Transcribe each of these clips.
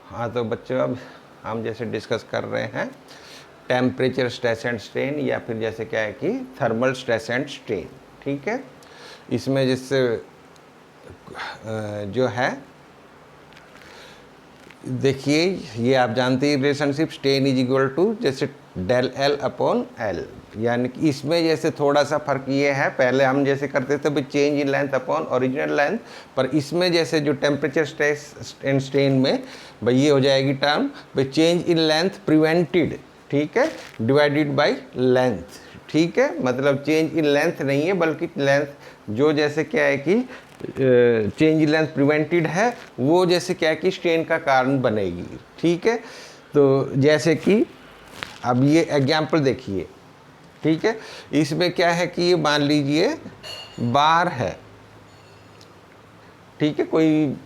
हाँ तो बच्चों, अब हम जैसे डिस्कस कर रहे हैं टेम्परेचर स्ट्रेस एंड स्ट्रेन, या फिर जैसे क्या है कि थर्मल स्ट्रेस एंड स्ट्रेन। ठीक है, इसमें जिससे जो है देखिए, ये आप जानते हैं relationship strain is equal to जैसे डेल एल अपॉन एल, यानी कि इसमें जैसे थोड़ा सा फर्क ये है, पहले हम जैसे करते थे भाई change in length upon original length, पर इसमें जैसे जो टेम्परेचर स्ट्रेस एंड स्ट्रेन में भाई ये हो जाएगी टर्म भाई चेंज इन लेंथ प्रिवेंटेड, ठीक है, डिवाइडेड बाय लेंथ। ठीक है, मतलब चेंज इन लेंथ नहीं है, बल्कि लेंथ जो जैसे क्या है कि चेंज इन लेंथ प्रिवेंटेड है, वो जैसे क्या है कि स्ट्रेन का कारण बनेगी। ठीक है, तो जैसे कि अब ये एग्जाम्पल देखिए, ठीक है, इसमें क्या है कि ये मान लीजिए बार है, ठीक है,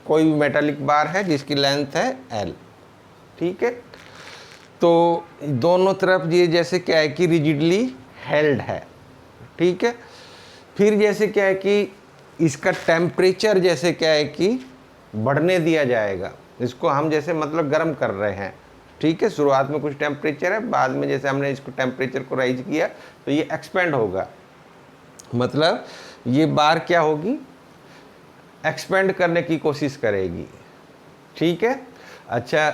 कोई मेटालिक बार है जिसकी लेंथ है एल। ठीक है, तो दोनों तरफ ये जैसे क्या है कि रिजिडली हेल्ड है। ठीक है, फिर जैसे क्या है कि इसका टेम्परेचर जैसे क्या है कि बढ़ने दिया जाएगा, इसको हम जैसे मतलब गर्म कर रहे हैं। ठीक है, शुरुआत में कुछ टेम्परेचर है, बाद में जैसे हमने इसको टेम्परेचर को राइज किया तो ये एक्सपेंड होगा, मतलब ये बार क्या होगी, एक्सपेंड करने की कोशिश करेगी। ठीक है, अच्छा,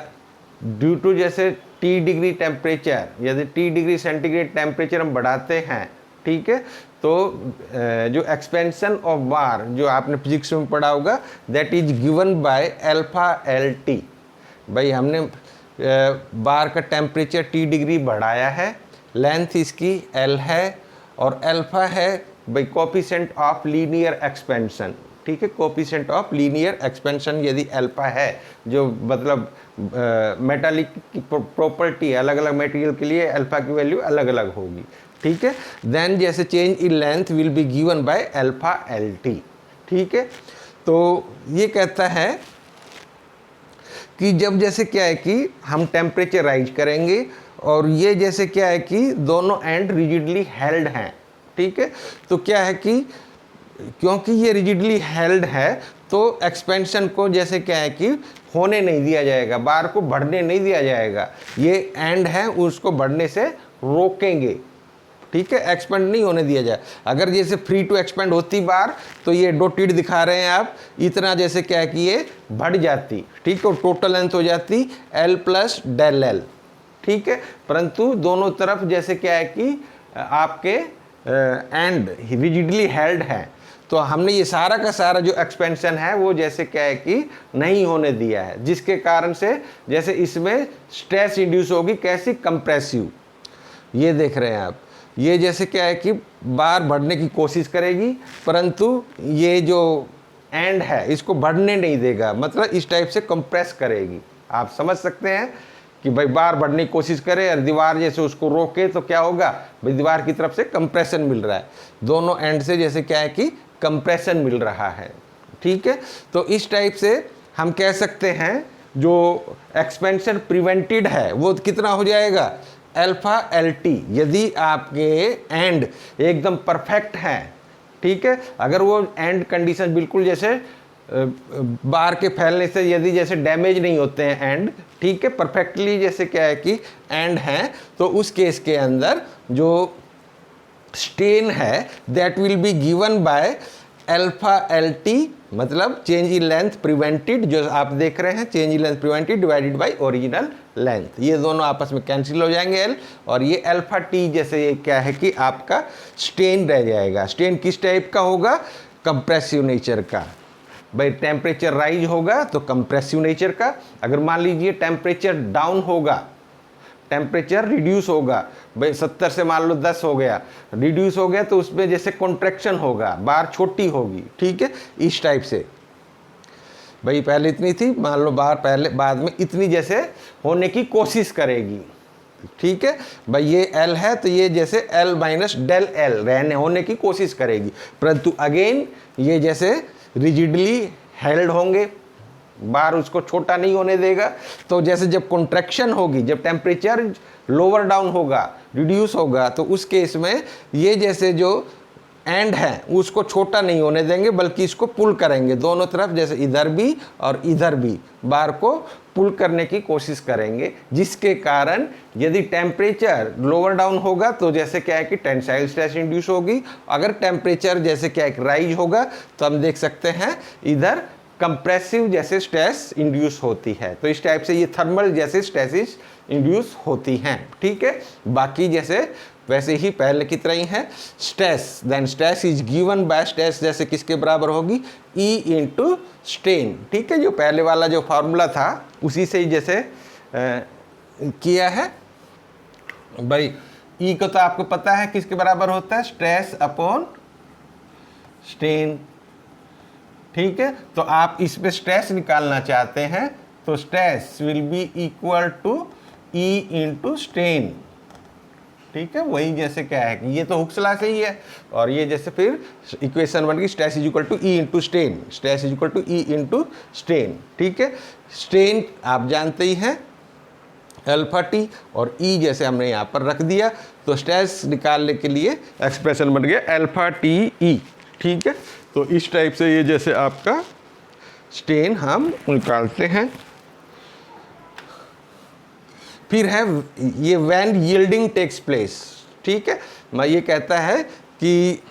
ड्यू टू जैसे T डिग्री टेम्परेचर, यदि T डिग्री सेंटीग्रेड टेम्परेचर हम बढ़ाते हैं, ठीक है, तो जो एक्सपेंशन ऑफ बार जो आपने फिजिक्स में पढ़ा होगा, that is given by alpha L T. भाई हमने बार का टेम्परेचर T डिग्री बढ़ाया है, लेंथ इसकी L है, और अल्फा है भाई कोफिशिएंट ऑफ लीनियर एक्सपेंशन। ठीक है, कोफिशिएंट ऑफ लीनियर एक्सपेंशन यदि अल्फा है, जो मतलब मेटालिक की प्रॉपर्टी है, अलग अलग मटेरियल के लिए अल्फा की वैल्यू अलग अलग होगी। ठीक है, देन जैसे change in length will be given by alpha L T. ठीक है, तो ये कहता है कि जब जैसे क्या है कि हम टेम्परेचर राइज करेंगे और ये जैसे क्या है कि दोनों एंड रिजिडली हेल्ड हैं। ठीक है, तो क्या है कि क्योंकि ये रिजिडली हेल्ड है तो एक्सपेंशन को जैसे क्या है कि होने नहीं दिया जाएगा, बार को बढ़ने नहीं दिया जाएगा, ये एंड है उसको बढ़ने से रोकेंगे। ठीक है, एक्सपेंड नहीं होने दिया जाए। अगर जैसे फ्री टू एक्सपेंड होती बार तो ये डॉटेड दिखा रहे हैं आप, इतना जैसे क्या है कि ये बढ़ जाती, ठीक है, और टोटल लेंथ हो जाती L प्लस डेल एल। ठीक है, परंतु दोनों तरफ जैसे क्या है कि आपके एंड रिजिडली हेल्ड है, तो हमने ये सारा का सारा जो एक्सपेंशन है वो जैसे क्या है कि नहीं होने दिया है, जिसके कारण से जैसे इसमें स्ट्रेस इंड्यूस होगी, कैसी, कंप्रेसिव। ये देख रहे हैं आप, ये जैसे क्या है कि बार बढ़ने की कोशिश करेगी, परंतु ये जो एंड है इसको बढ़ने नहीं देगा, मतलब इस टाइप से कंप्रेस करेगी। आप समझ सकते हैं कि भाई बार बढ़ने की कोशिश करे और दीवार जैसे उसको रोके तो क्या होगा, भाई दीवार की तरफ से कंप्रेशन मिल रहा है, दोनों एंड से जैसे क्या है कि कंप्रेशन मिल रहा है। ठीक है, तो इस टाइप से हम कह सकते हैं जो एक्सपेंशन प्रिवेंटेड है वो कितना हो जाएगा, अल्फा एल टी, यदि आपके एंड एकदम परफेक्ट हैं। ठीक है, अगर वो एंड कंडीशन बिल्कुल जैसे बार के फैलने से यदि जैसे डैमेज नहीं होते हैं एंड, ठीक है, परफेक्टली जैसे क्या है कि एंड हैं, तो उस केस के अंदर जो स्ट्रेन है that will be given by alpha L T, मतलब चेंज इन लेंथ प्रिवेंटेड, जो आप देख रहे हैं change in length prevented divided by original length. ये दोनों आपस में कैंसिल हो जाएंगे एल, और ये अल्फा टी जैसे ये क्या है कि आपका स्ट्रेन रह जाएगा। स्ट्रेन किस टाइप का होगा, कंप्रेसिव नेचर का। भाई टेम्परेचर राइज होगा तो कंप्रेसिव नेचर का, अगर मान लीजिए टेम्परेचर डाउन होगा, टेम्परेचर रिड्यूस होगा, भाई 70 से मान लो 10 हो गया, रिड्यूस हो गया तो उसमें जैसे कॉन्ट्रैक्शन होगा, बार छोटी होगी। ठीक है, इस टाइप से भाई पहले इतनी थी, मान लो बार पहले बाद में इतनी जैसे होने की कोशिश करेगी। ठीक है, भाई ये L है तो ये जैसे L माइनस डेल एल रहने होने की कोशिश करेगी, परंतु अगेन ये जैसे रिजिडली हेल्ड होंगे, बार उसको छोटा नहीं होने देगा। तो जैसे जब कॉन्ट्रैक्शन होगी, जब टेम्परेचर लोअर डाउन होगा, रिड्यूस होगा, तो उस केस में ये जैसे जो एंड है उसको छोटा नहीं होने देंगे, बल्कि इसको पुल करेंगे दोनों तरफ, जैसे इधर भी और इधर भी बार को पुल करने की कोशिश करेंगे, जिसके कारण यदि टेम्परेचर लोअर डाउन होगा तो जैसे क्या है कि टेंसाइल स्ट्रेस इंड्यूस होगी। अगर टेम्परेचर जैसे क्या है राइज होगा तो हम देख सकते हैं इधर कंप्रेसिव जैसे स्ट्रेस इंड्यूस होती है। तो इस टाइप से ये थर्मल जैसे स्ट्रेसेस इंड्यूस होती हैं। ठीक है, बाकी जैसे वैसे ही पहले की तरह ही है। Stress, then stress is given by stress जैसे किसके बराबर होगी, E इंटू स्ट्रेन। ठीक है, जो पहले वाला जो फार्मूला था उसी से ही जैसे किया है भाई। E को तो आपको पता है किसके बराबर होता है, स्ट्रेस अपॉन स्ट्रेन। ठीक है, तो आप इस पे स्ट्रेस निकालना चाहते हैं तो stress will be equal to E into strain. ठीक है, वही जैसे क्या है कि ये तो हुक्स लॉ से ही है, और ये जैसे फिर इक्वेशन बन गई stress is equal to E into strain, stress is equal to E into strain. ठीक है, स्ट्रेन आप जानते ही हैं अल्फा टी, और E जैसे हमने यहाँ पर रख दिया, तो स्ट्रेस निकालने के लिए एक्सप्रेशन बन गया अल्फा टी E। ठीक है, तो इस टाइप से ये जैसे आपका स्ट्रेन हम निकालते हैं। फिर है ये व्हेन यील्डिंग टेक्स प्लेस। ठीक है, मैं ये कहता है कि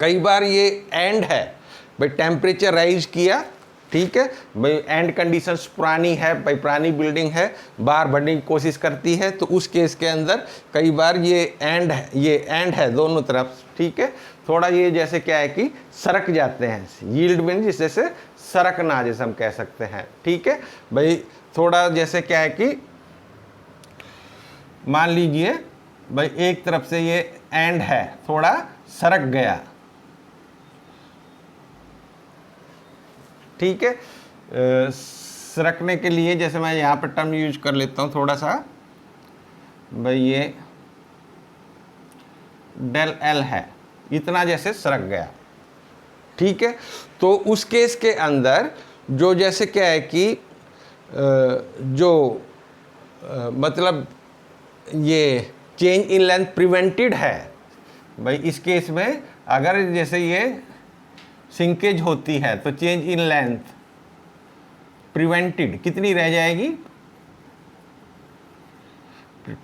कई बार ये एंड है भाई, टेम्परेचर राइज किया, ठीक है भाई, एंड कंडीशंस पुरानी है भाई, पुरानी बिल्डिंग है, बार बढ़ने की कोशिश करती है, तो उस केस के अंदर कई बार ये एंड है दोनों तरफ। ठीक है, थोड़ा ये जैसे क्या है कि सरक जाते हैं, यील्ड में जैसे सरकना जैसे हम कह सकते हैं। ठीक है भाई, थोड़ा जैसे क्या है कि मान लीजिए भाई एक तरफ से ये एंड है, थोड़ा सरक गया। ठीक है, सरकने के लिए जैसे मैं यहाँ पर टर्म यूज कर लेता हूँ थोड़ा सा भाई, ये डेल एल है, इतना जैसे सरक गया। ठीक है, तो उस केस के अंदर जो जैसे क्या है कि मतलब ये चेंज इन लेंथ प्रिवेंटेड है भाई, इस केस में अगर जैसे ये सिंकेज होती है तो चेंज इन लेंथ प्रिवेंटेड कितनी रह जाएगी,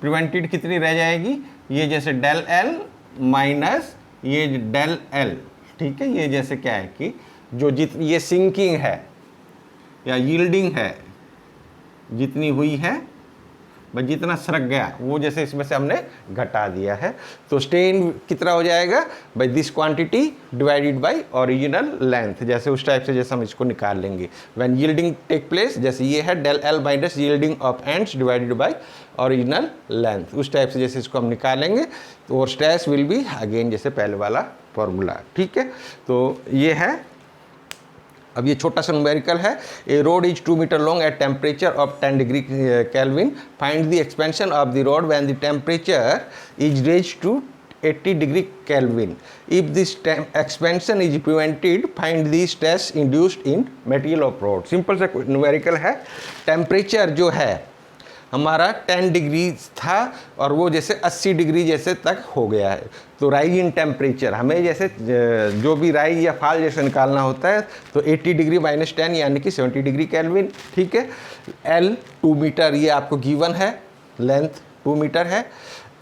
प्रिवेंटेड कितनी रह जाएगी, ये जैसे डेल एल माइनस ये डेल एल। ठीक है, ये जैसे क्या है कि जो ये सिंकिंग है या यील्डिंग है जितनी हुई है भाई, जितना सरक गया वो जैसे इसमें से हमने घटा दिया है, तो स्ट्रेन कितना हो जाएगा भाई, this quantity divided by original length, जैसे उस टाइप से जैसे हम इसको निकाल लेंगे। व्हेन यील्डिंग टेक प्लेस, जैसे ये है del L minus yielding of ends divided by original length, उस टाइप से जैसे इसको हम निकालेंगे, तो और स्ट्रेस विल बी अगेन जैसे पहले वाला फॉर्मूला। ठीक है, तो ये है। अब ये छोटा सा न्यूमेरिकल है, a rod is 2 metre long at temperature of 10 degree kelvin, find the expansion of the rod when the temperature is raise to 80 degree kelvin, if this expansion is prevented find the stress induced in material of rod. Simple सा numerical है, temperature जो है हमारा 10 degree था और वो जैसे 80 degree जैसे तक हो गया है, तो राइज इन टेम्परेचर हमें जैसे जो भी राइज या फॉल जैसे निकालना होता है तो 80 डिग्री माइनस 10 यानी कि 70 डिग्री केल्विन। ठीक है, एल 2 मीटर ये आपको गिवन है, लेंथ 2 मीटर है।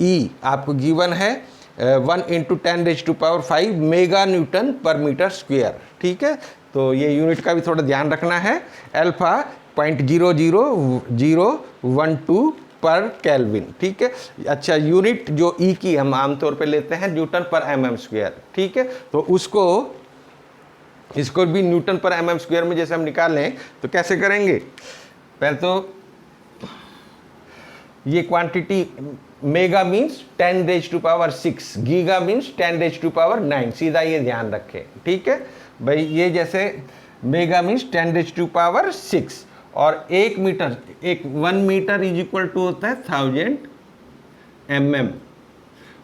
ई आपको गिवन है 1 × 10⁵ मेगा न्यूटन पर मीटर स्क्वायर। ठीक है, तो ये यूनिट का भी थोड़ा ध्यान रखना है, अल्फा 0.00012 पर केल्विन। ठीक है, अच्छा यूनिट जो ई की हम आमतौर पे लेते हैं न्यूटन पर mm स्क्वायर। ठीक है, तो इसको भी न्यूटन पर mm स्क्वायर में जैसे हम निकालें तो कैसे करेंगे, पहले तो ये quantity mega means 10⁶, giga means 10⁹, सीधा ये ध्यान रखें। ठीक है भाई, ये जैसे मेगा मीन्स 10⁶, और 1 meter 1 meter is equal to होता है 1000 mm,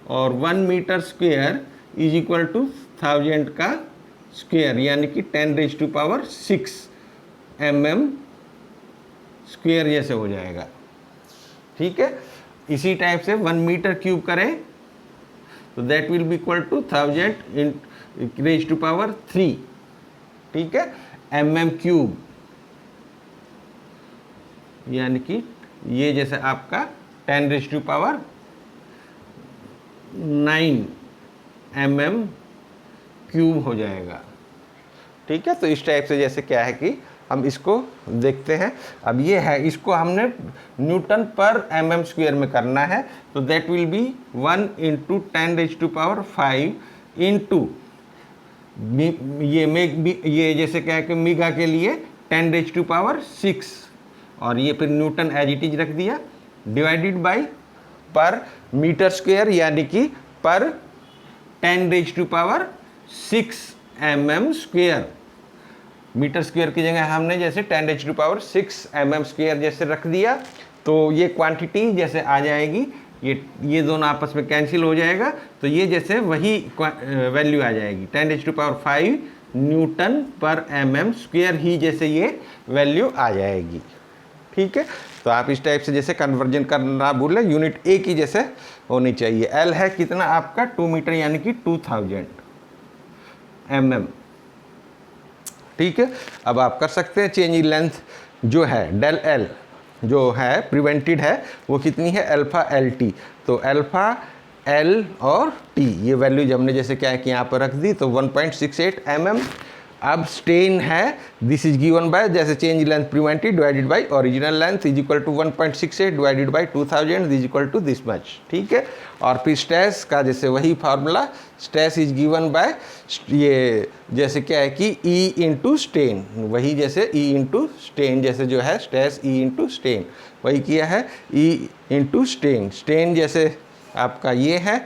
और 1 meter square is equal to 1000 का स्क्वायर यानी कि 10⁶ mm स्क्वायर जैसे हो जाएगा। ठीक है, इसी टाइप से 1 मीटर क्यूब करें तो that will be equal to 1000 in raise to power 3, ठीक है, mm³, यानी कि ये जैसे आपका 10 रेज टू पावर 9 mm³ हो जाएगा, ठीक है। तो इस टाइप से जैसे क्या है कि हम इसको देखते हैं। अब ये है, इसको हमने न्यूटन पर mm² में करना है, तो दैट विल बी 1 × 10⁵ इंटू ये जैसे क्या है कि मीगा के लिए 10⁶, और ये फिर न्यूटन एज इट इज रख दिया, डिवाइडेड बाय पर मीटर स्क्वायर, यानी कि पर 10⁶ mm²। मीटर स्क्वायर की जगह हमने जैसे 10⁶ mm² जैसे रख दिया, तो ये क्वांटिटी जैसे आ जाएगी, ये दोनों आपस में कैंसिल हो जाएगा, तो ये जैसे वही वैल्यू आ जाएगी 10⁵ न्यूटन पर mm² ही जैसे ये वैल्यू आ जाएगी, ठीक है। तो आप इस टाइप से जैसे कन्वर्जन करना भूलें, यूनिट एक ही जैसे होनी चाहिए। एल है कितना आपका 2 मीटर, यानी कि 2000 mm, ठीक है। अब आप कर सकते हैं चेंज इन लेंथ जो है डेल एल जो है प्रिवेंटेड है, वो कितनी है, अल्फा एल टी। तो अल्फा एल और टी ये वैल्यूज हमने जैसे क्या है कि यहाँ पर रख दी, तो 1.68 mm। अब स्टेन है, दिस इज गिवन बाय जैसे change length prevented divided by original length is equal to 1.68 divided by 2000 is equal to this much, ठीक है। और फिर स्ट्रेस का जैसे वही formula, stress is given by ये जैसे क्या है कि ई इंटू स्टेन, वही जैसे ई इंटू स्टेन जैसे जो है स्ट्रेस ई इंटू स्टेन वही किया है, ई इंटू स्टेन, स्टेन जैसे आपका ये है,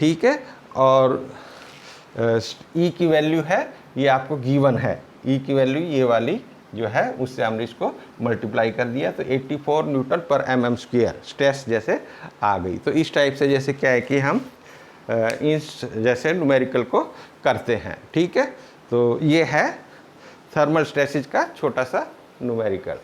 ठीक है। और ई की वैल्यू है ये आपको गिवन है, ई की वैल्यू ये वाली जो है उससे हमने इसको मल्टीप्लाई कर दिया, तो 84 न्यूटन पर mm² स्ट्रेस जैसे आ गई। तो इस टाइप से जैसे क्या है कि हम इस जैसे न्यूमेरिकल को करते हैं, ठीक है। तो ये है थर्मल स्ट्रेसेज का छोटा सा न्यूमेरिकल।